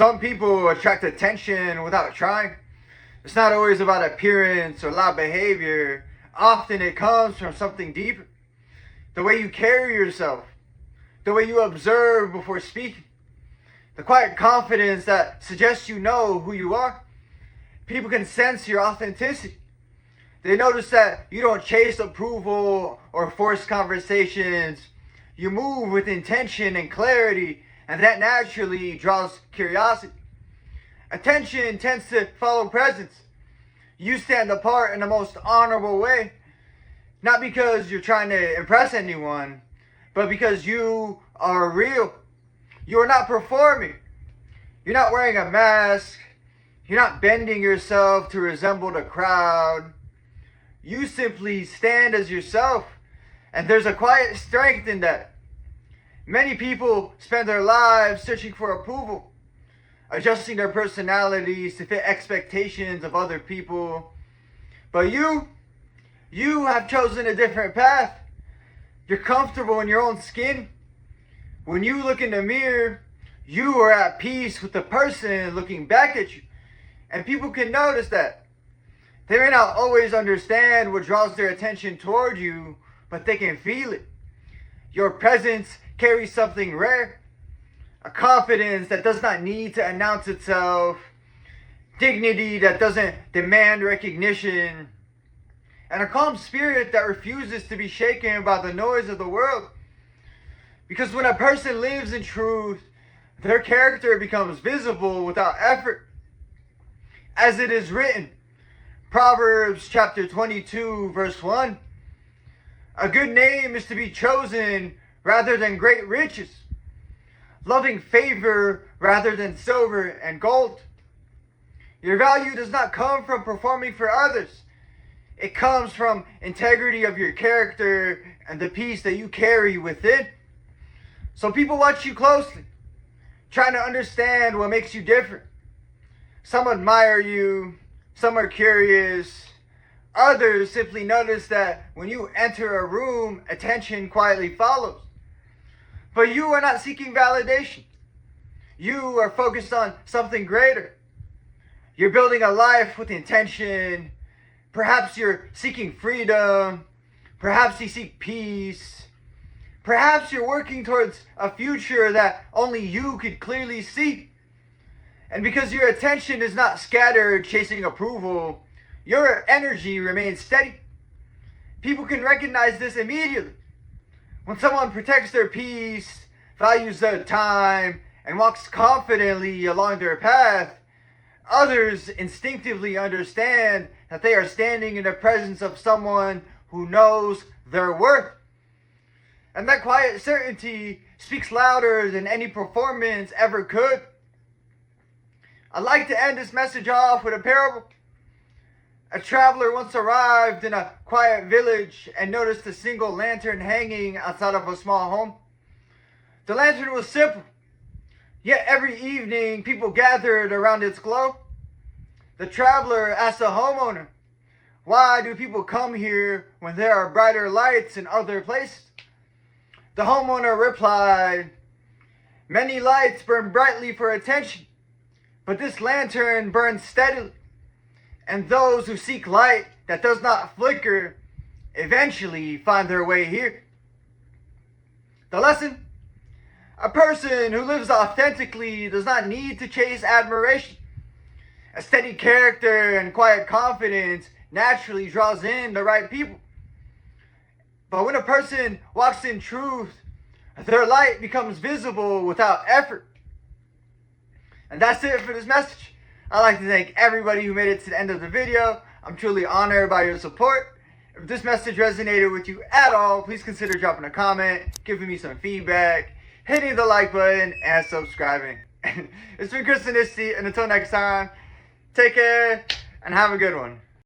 Some people attract attention without trying. It's not always about appearance or loud behavior. Often it comes from something deeper. The way you carry yourself, the way you observe before speaking, the quiet confidence that suggests you know who you are. People can sense your authenticity. They notice that you don't chase approval or force conversations. You move with intention and clarity, and that naturally draws curiosity. Attention tends to follow presence. You stand apart in the most honorable way, not because you're trying to impress anyone, but because you are real. You are not performing. You're not wearing a mask. You're not bending yourself to resemble the crowd. You simply stand as yourself, and there's a quiet strength in that. Many people spend their lives searching for approval, adjusting their personalities to fit expectations of other people. But you have chosen a different path. You're comfortable in your own skin. When you look in the mirror, you are at peace with the person looking back at you. And people can notice that. They may not always understand what draws their attention toward you, but they can feel it. Your presence carries something rare. A confidence that does not need to announce itself. Dignity that doesn't demand recognition. And a calm spirit that refuses to be shaken by the noise of the world. Because when a person lives in truth, their character becomes visible without effort. As it is written, Proverbs chapter 22, verse 1, a good name is to be chosen rather than great riches, loving favor rather than silver and gold. Your value does not come from performing for others. It comes from integrity of your character and the peace that you carry within. So people watch you closely, trying to understand what makes you different. Some admire you, some are curious. Others simply notice that when you enter a room, attention quietly follows. But you are not seeking validation. You are focused on something greater. You're building a life with intention. Perhaps you're seeking freedom. Perhaps you seek peace. Perhaps you're working towards a future that only you could clearly see. And because your attention is not scattered chasing approval, your energy remains steady. People can recognize this immediately. When someone protects their peace, values their time, and walks confidently along their path, others instinctively understand that they are standing in the presence of someone who knows their worth. And that quiet certainty speaks louder than any performance ever could. I'd like to end this message off with a parable. A traveler once arrived in a quiet village and noticed a single lantern hanging outside of a small home. The lantern was simple, yet every evening people gathered around its glow. The traveler asked the homeowner, "Why do people come here when there are brighter lights in other places?" The homeowner replied, "Many lights burn brightly for attention, but this lantern burns steadily. And those who seek light that does not flicker eventually find their way here." The lesson? A person who lives authentically does not need to chase admiration. A steady character and quiet confidence naturally draws in the right people. But when a person walks in truth, their light becomes visible without effort. And that's it for this message. I'd like to thank everybody who made it to the end of the video. I'm truly honored by your support. If this message resonated with you at all, please consider dropping a comment, giving me some feedback, hitting the like button, and subscribing. It's been ChrisAnesti, and until next time, take care and have a good one.